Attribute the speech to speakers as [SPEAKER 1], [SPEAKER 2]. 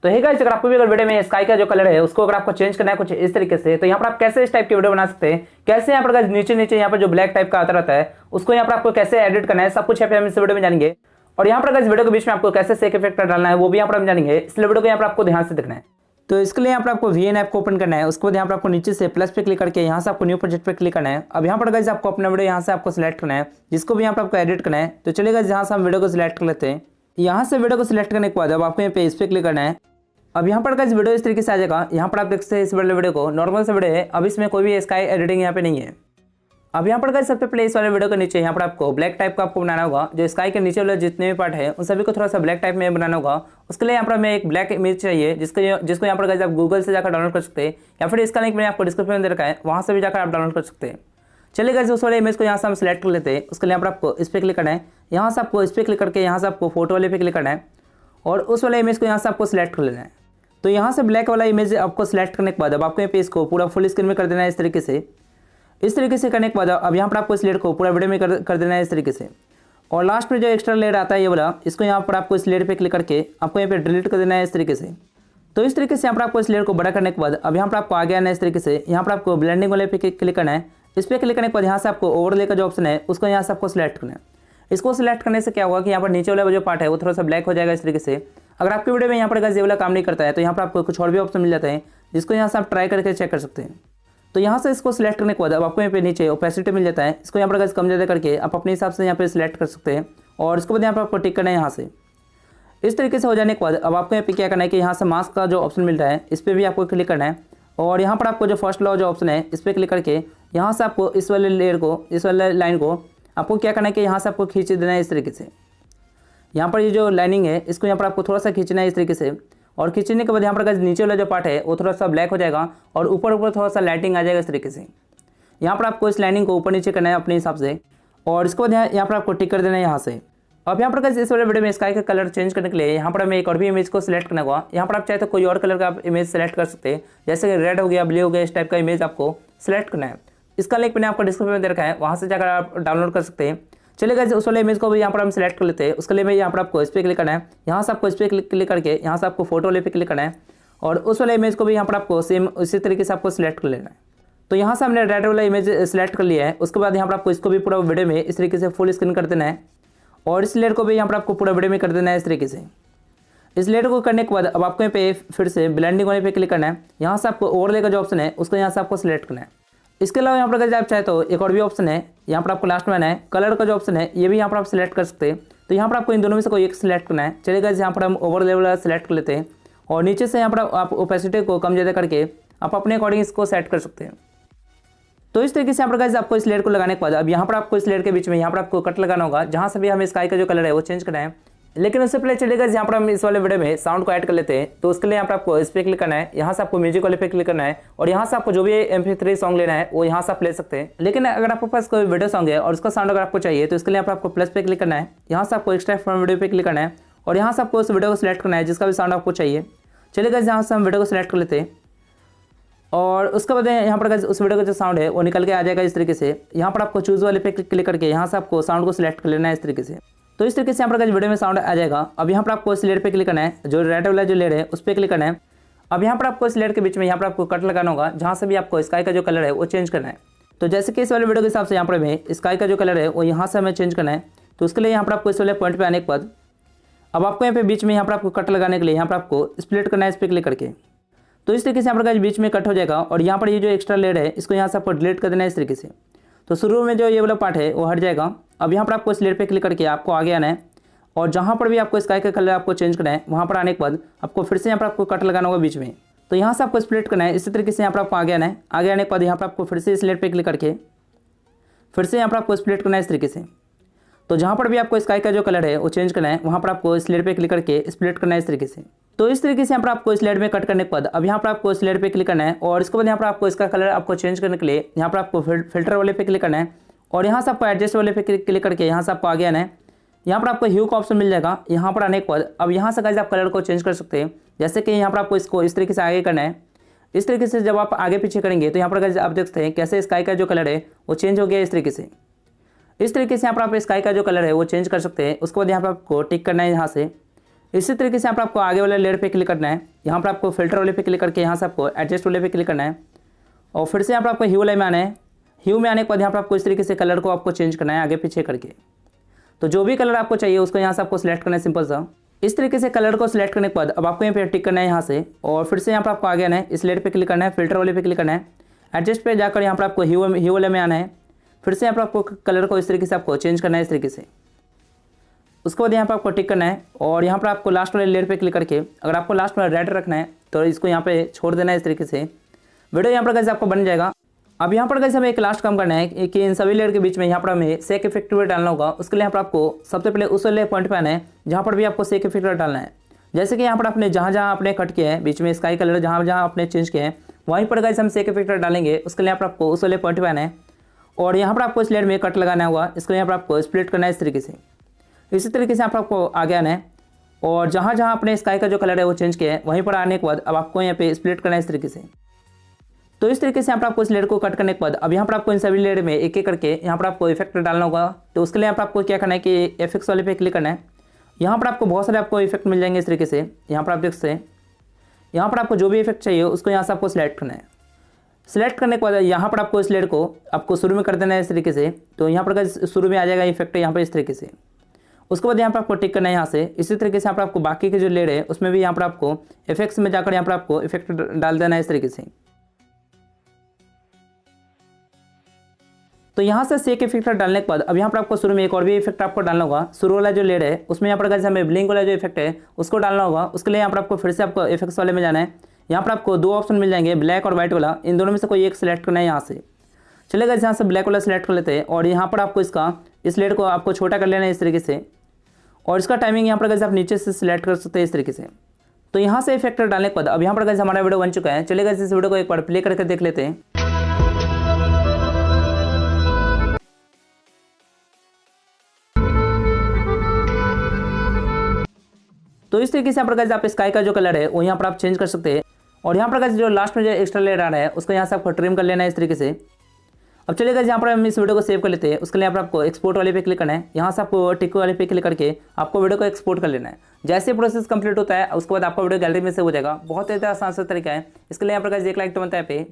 [SPEAKER 1] तो hey guys, अगर आपको भी अगर वीडियो में स्काई का जो कलर है उसको अगर आपको चेंज करना है कुछ इस तरीके से, तो यहाँ पर आप कैसे इस टाइप की वीडियो बना सकते हैं, कैसे यहाँ पर गाइस नीचे नीचे यहाँ पर जो ब्लैक टाइप का आता रहता है उसको यहाँ पर आपको कैसे एडिट करना है, सब कुछ यहाँ पे हम इस वीडियो में जानेंगे। और यहाँ पर गाइस वीडियो के बीच में आपको कैसे शेक इफेक्ट डालना है वो भी यहाँ पर हम जानेंगे, इसलिए वीडियो को यहाँ पर आपको ध्यान से देखना है। तो इसके लिए यहाँ पर आपको VN ऐप को ओपन करना है, उसके बाद यहाँ पर आपको नीचे से प्लस पे क्लिक करके यहाँ से आपको न्यू प्रोजेक्ट पे क्लिक करना है। अब यहाँ पर गाइस आपको अपना वीडियो यहाँ से आपको सिलेक्ट करना है, जिसको भी यहाँ पर आपको एडिट करना है। तो चलिए गाइस यहाँ से हम वीडियो को सिलेक्ट कर लेते हैं। यहाँ से वीडियो को सिलेक्ट करने के बाद अब आपको यहाँ पे इस पे क्लिक करना है। अब यहाँ पर गाइस वीडियो इस तरीके से आ जाएगा। यहाँ पर आप देख सकते हैं इस वाले वीडियो को नॉर्मल से वीडियो है, अब इसमें कोई भी स्काई एडिटिंग यहाँ पे नहीं है। अब यहाँ पर गाइस सबसे पहले इस वाले वीडियो के नीचे यहाँ पर आपको ब्लैक टाइप का आपको बनाना होगा। जो स्काई के नीचे वाले जितने भी पार्ट है उन सभी को थोड़ा सा ब्लैक टाइप में बनाना होगा। उसके लिए यहाँ पर हमें एक ब्लैक इमेज चाहिए, जिसको यहाँ पर गाइस आप गूगल से जाकर डाउनलोड कर सकते हैं, या फिर इसका लिंक मैंने आपको डिस्क्रिप्शन में दे रखा है, वहाँ से भी जाकर आप डाउनलोड कर सकते हैं। चलिए गाइस उस वाले इमेज को यहाँ से हम सिलेक्ट कर लेते हैं। उसके लिए यहाँ पर आपको इस पर क्लिक करना है, यहाँ से आपको इस पर क्लिक करके यहाँ से आपको फोटो वाले पे क्लिक करना है और उस वाले इमेज को यहाँ से आपको सिलेक्ट कर लेना है। तो यहाँ से ब्लैक वाला इमेज आपको सिलेक्ट करने के बाद अब आपको यहाँ पे इसको पूरा फुल स्क्रीन में कर देना है इस तरीके से। इस तरीके से करने के बाद अब यहाँ पर आपको इस लेयर को पूरा वीडियो में कर देना है इस तरीके से। और लास्ट में जो एक्स्ट्रा लेयर आता है ये वाला, इसको यहाँ पर आपको इस लेयर पे क्लिक करके आपको यहाँ पे डिलीट कर देना है इस तरीके से। तो इस तरीके से यहाँ पर आपको इस लेयर को बड़ा करने के बाद अब यहाँ पर आपको आगे आना है इस तरीके से। यहाँ पर आपको ब्लेंडिंग वाले पे क्लिक करना है। इस पर क्लिक करने के बाद यहाँ से आपको ओवरले का जो ऑप्शन है उसको यहाँ से आपको सिलेक्ट करना है। इसको सिलेक्ट करने से क्या होगा कि यहाँ पर नीचे वाला जो पार्ट है वो थोड़ा सा ब्लैक हो जाएगा इस तरीके से। अगर आपकी वीडियो में यहाँ पर गाइस ये वाला काम नहीं करता है तो यहाँ पर आपको कुछ और भी ऑप्शन मिल जाता है, जिसको यहाँ से आप ट्राई करके चेक कर सकते हैं। तो यहाँ से इसको सिलेक्ट करने के बाद अब आपको यहाँ पे नीचे ओपेसिटी मिल जाता है, इसको यहाँ पर गाइस कम ज़्यादा करके आप अपने हिसाब से यहाँ पे सिलेक्ट कर सकते हैं। और इसके बाद यहाँ पर आपको टिक करना है यहाँ से। इस तरीके से हो जाने के बाद अब आपको यहाँ पे क्या करना है कि यहाँ से मास्क का जो ऑप्शन मिलता है इस पर भी आपको क्लिक करना है। और यहाँ पर आपको जो फर्स्ट लॉ जो ऑप्शन है इस पर क्लिक करके यहाँ से आपको इस वाले लेयर को, इस वाले लाइन को आपको क्या करना है कि यहाँ से आपको खींच देना है इस तरीके से। यहाँ पर ये जो लाइनिंग है इसको यहाँ पर आपको थोड़ा सा खींचना है इस तरीके से। और खींचने के बाद यहाँ पर गाइस नीचे वाला जो पार्ट है वो थोड़ा सा ब्लैक हो जाएगा और ऊपर ऊपर थोड़ा सा लाइटिंग आ जाएगा इस तरीके से। यहाँ पर आपको इस लाइनिंग को ऊपर नीचे करना है अपने हिसाब से। और इसके बाद यहाँ पर आपको टिक कर देना है यहाँ से। अब यहाँ पर गाइस इस वाले वीडियो में स्काई का कलर चेंज करने के लिए यहाँ पर हमें एक और भी इमेज को सिलेक्ट करना होगा। यहाँ पर आप चाहे तो कोई और कलर का आप इमेज सेलेक्ट कर सकते हैं, जैसे कि रेड हो गया, ब्लू हो गया, इस टाइप का इमेज आपको सिलेक्ट करना है। इसका लिंक मैंने आपको डिस्क्रिप्शन में दे रखा है, वहाँ से जाकर आप डाउनलोड कर सकते हैं। चलिए गाइस उस वाले इमेज को भी यहाँ पर हम सिलेक्ट कर लेते हैं। उसके लिए मैं यहाँ पर आपको इस पर क्लिक करना है, यहाँ से आपको इस पर क्लिक करके यहाँ से आपको फोटो वाले पे क्लिक करना है और उस वाले इमेज को भी यहाँ पर आपको सेम उसी तरीके से आपको सिलेक्ट कर लेना है। तो यहाँ से हमने रेड वाला इमेज सिलेक्ट कर लिया है। उसके बाद यहाँ पर आपको इसको भी पूरा वीडियो में इस तरीके से फुल स्क्रीन कर देना है और इस लेयर को भी यहाँ पर आपको पूरा वीडियो में कर देना है इस तरीके से। इस लेयर को करने के बाद अब आपको यहाँ पे फिर से ब्लेंडिंग वाले पे क्लिक करना है। यहाँ से आपको ओवरले का जो ऑप्शन है उसको यहाँ से आपको सिलेक्ट करना है। इसके अलावा यहाँ पर अगर आप चाहे तो एक और भी ऑप्शन है, यहाँ पर आपको लास्ट में आना है, कलर का जो ऑप्शन है ये भी यहाँ पर आप सिलेक्ट कर सकते हैं। तो यहाँ पर आपको इन दोनों में से कोई एक सिलेक्ट करना है। चलिए गाइस यहाँ पर हम ओवरले वाला सिलेक्ट कर लेते हैं और नीचे से यहाँ पर आप ओपेसिटी को कम ज़्यादा करके आप अपने अकॉर्डिंग इसको सेट कर सकते हैं। तो इस तरीके से यहाँ पर गाइस आपको इस लेयर को लगाने के बाद अब यहाँ पर आपको इस लेयर के बीच में यहाँ पर आपको कट लगाना होगा, जहाँ से भी हमें स्काई का जो कलर है वो चेंज करना है। लेकिन उससे पहले चलिए गाइस यहाँ पर हम इस वाले वीडियो में साउंड को ऐड कर लेते हैं। तो उसके लिए यहाँ पर आपको इस पर क्लिक करना है, यहाँ से आपको म्यूजिक वाले पे क्लिक करना है और यहाँ से आपको जो भी MP3 सॉन्ग लेना है वो यहाँ से आप ले सकते हैं। लेकिन अगर आपके पास कोई वीडियो सॉन्ग है और उसका साउंड अगर आपको चाहिए तो इसके लिए यहाँ पर आपको प्लस पे क्लिक करना है, यहाँ से आपको एक्सट्रैक्ट फ्रॉम वीडियो पे क्लिक करना है और यहाँ से आपको उस वीडियो को सिलेक्ट करना है जिसका भी साउंड आपको चाहिए। चलिए गाइस यहाँ से हम वीडियो को सिलेक्ट कर लेते हैं और उसके बाद यहाँ पर गाइस उस वीडियो का जो साउंड है वो निकल के आ जाएगा इस तरीके से। यहाँ पर आपको चूज वाले पे क्लिक करके यहाँ से आपको साउंड को सिलेक्ट कर लेना है इस तरीके से। तो इस तरीके से यहाँ पर गाइस वीडियो में साउंड आ जाएगा। अब यहाँ पर आपको इस लेयर पे क्लिक करना है, जो रेड वाला जो लेयर है उस पर क्लिक करना है। अब यहाँ पर आपको इस लेयर के बीच में यहाँ पर आपको कट लगाना होगा, जहाँ से भी आपको स्काई का जो कलर है वो चेंज करना है। तो जैसे कि इस वाले वीडियो के हिसाब से यहाँ पर हमें स्काई का जो कलर है वो यहाँ से हमें चेंज करना है। तो उसके लिए यहाँ पर आपको इस वाले पॉइंट पर आने के बाद अब आपको यहाँ पे बीच में यहाँ पर आपको कट लगाने के लिए यहाँ पर आपको स्प्लिट करना है इस पर क्लिक करके। तो इस तरीके से यहाँ पर गाइस बीच में कट हो जाएगा और यहाँ पर ये जो एक्स्ट्रा लेयर है इसको यहाँ से आपको डिलीट कर देना है इस तरीके से। तो शुरू में जो ये वाला पार्ट है वो हट जाएगा। अब यहाँ पर आपको इस लेयर पे क्लिक करके आपको आगे आना है और जहाँ पर भी आपको स्काई का कलर आपको चेंज करना है वहाँ पर आने के बाद आपको फिर से यहाँ पर आपको कट लगाना होगा बीच में। तो यहाँ से आपको स्प्लिट करना है इसी तरीके से यहाँ पर आपको आगे आना है। आगे आने के बाद यहाँ पर आपको फिर से इस लेयर पे क्लिक करके फिर से यहाँ पर आपको स्प्लिट करना है इस तरीके से। तो जहाँ पर भी आपको स्काई का जो कलर है वो चेंज करना है वहाँ पर आपको इस लेयर पे क्लिक करके स्प्लिट करना है इस तरीके से। तो इस तरीके से यहाँ पर आपको इस लेयर में कट करने के बाद अब यहाँ पर आपको इस लेयर पे क्लिक करना है और इसके बाद यहाँ पर आपको इसका कलर आपको चेंज करने के लिए यहाँ पर आपको फिल्टर वाले पे क्लिक करना है और यहाँ से आपको एडजस्ट वाले पे क्लिक करके यहाँ से आपको आगे आना है। यहाँ पर आपको ह्यू का ऑप्शन मिल जाएगा। यहाँ पर आने के बाद अब यहाँ से गाइस आप कलर को चेंज कर सकते हैं, जैसे कि यहाँ पर आपको इसको इस तरीके से आगे करना है। इस तरीके से जब आप आगे पीछे करेंगे तो यहाँ पर गाइस आप देख सकते हैं कैसे स्काई का जो कलर है वो चेंज हो गया इस तरीके से। इस तरीके से यहाँ पर आप स्काई का जो कलर है वो चेंज कर सकते हैं। उसके बाद यहाँ पर आपको टिक करना है यहाँ से। इसी तरीके से यहाँ पर आपको आगे वाले लेयर पे क्लिक करना है यहाँ पर आपको फिल्टर वाले पे क्लिक करके यहाँ से आपको एडजस्ट वाले पे क्लिक करना है और फिर से यहाँ पर आपको ह्यू वाले में आना है। ह्यू में आने के बाद यहाँ पर आपको इस तरीके से कलर को आपको चेंज करना है आगे पीछे करके। तो जो भी कलर आपको चाहिए उसको यहाँ से आपको सिलेक्ट करना है सिंपल सा। इस तरीके से कलर को सिलेक्ट करने के बाद अब आपको यहाँ पे टिक करना है यहाँ से और फिर से यहाँ पर आपको आगे आना है, इस लेयर पे क्लिक करना है, फिल्टर वाले पे क्लिक करना है, एडजस्ट पे जाकर यहाँ पर आपको ह्यू वाले में आना है। फिर से यहाँ पर आपको कलर को इस तरीके से आपको चेंज करना है इस तरीके से। उसके बाद यहाँ पर आपको टिक करना है और यहाँ पर आपको लास्ट वाले लेयर पे क्लिक करके अगर आपको लास्ट में रेड रखना है तो इसको यहाँ पे छोड़ देना है इस तरीके से। वीडियो यहाँ पर कैसे आपको बन जाएगा। अब यहाँ पर कैसे हमें एक लास्ट काम करना है कि इन सभी लेयर के बीच में यहाँ पर हमें सेक इफेक्ट डालना होगा। उसके लिए यहाँ पर आपको सबसे पहले उस वाले पॉइंट पे आना है जहाँ पर भी आपको सेक इफेक्ट डालना है। जैसे कि यहाँ पर आपने जहाँ जहाँ आपने कट किया है बीच में स्काई कलर जहाँ जहाँ आपने चेंज किया है वहीं पर गाइस हम सेक इफेक्ट डालेंगे। उसके लिए यहाँ पर आपको उस वाले पॉइंट पे आना है और यहाँ पर आपको इस लेयर में कट लगाना होगा। इसके लिए यहाँ पर आपको स्प्लिट करना है इस तरीके से। इसी तरीके से यहाँ पर आपको आगे आना है और जहाँ जहाँ आपने स्काई का जो कलर है वो चेंज किया है वहीं पर आने के बाद अब आपको यहाँ पे स्प्लिट करना है इस तरीके से। तो इस तरीके से यहाँ पर आपको इस लेयर को कट करने के बाद अब यहाँ पर आपको इन सभी लेयर में एक एक करके यहाँ पर आपको इफेक्ट डालना होगा। तो उसके लिए यहाँ पर आपको क्या करना है कि इफेक्ट्स वाले पे क्लिक करना है। यहाँ पर आपको बहुत सारे आपको इफेक्ट मिल जाएंगे इस तरीके से। यहाँ पर आप देख सकते हैं, यहाँ पर आपको जो भी इफेक्ट चाहिए उसको यहाँ से आपको सिलेक्ट करना है। सिलेक्ट करने के बाद यहाँ पर आपको इस लेयर को आपको शुरू में कर देना है इस तरीके से। तो यहाँ पर शुरू में आ जाएगा इफेक्ट यहाँ पर इस तरीके से। उसके बाद यहाँ पर आपको टिक करना है यहाँ से। इसी तरीके से यहाँ पर आपको बाकी के जो लेयर है उसमें भी यहाँ पर आपको इफेक्ट्स में जाकर यहाँ पर आपको इफेक्ट डाल देना है इस तरीके से। तो यहाँ से सेक इफेक्ट डालने के बाद अब यहाँ पर आपको शुरू में एक और भी इफेक्ट आपको डालना होगा। शुरू वाला जो लेयर है उसमें यहाँ पर अगर हमें ब्लिंक वाला जो इफेक्ट है उसको डालना होगा। उसके लिए यहाँ पर आपको फिर से आपको इफेक्ट्स वाले में जाना है। यहाँ पर आपको दो ऑप्शन मिल जाएंगे, ब्लैक और व्हाइट वाला। इन दोनों में से कोई एक सिलेक्ट करना है यहाँ से। चलेगा यहाँ से ब्लैक वाला सिलेक्ट कर लेते हैं और यहाँ पर आपको इस लेयर को आपको छोटा कर लेना है इस तरीके से और इसका टाइमिंग यहाँ पर अगर आप नीचे से सिलेक्ट कर सकते हैं इस तरीके से। तो यहाँ से इफेक्ट डालने के बाद अब यहाँ पर अगर हमारा वीडियो बन चुका है। चलेगा इस वीडियो को एक बार प्ले करके देख लेते हैं। तो इस तरीके से यहाँ पर आप स्काई का जो कलर है वो यहाँ पर आप चेंज कर सकते हैं और यहाँ पर जो लास्ट में जो एक्स्ट्रा लेयर आ रहा है उसको यहाँ से आपको ट्रिम कर लेना है इस तरीके से। अब चलेगा यहाँ पर हम इस वीडियो को सेव कर लेते हैं। उसके लिए यहाँ पर आपको एक्सपोर्ट वाले पे क्लिक करना है। यहाँ से आपको टिक वाले पे क्लिक करके आपको वीडियो को एक्सपोर्ट कर लेना है। जैसे प्रोसेस कंप्लीट होता है उसके बाद आपका वीडियो गैलरी में से हो जाएगा। बहुत ही आसान सा तरीका है। इसके लिए यहाँ पर एक लाइक तो बनता है पे।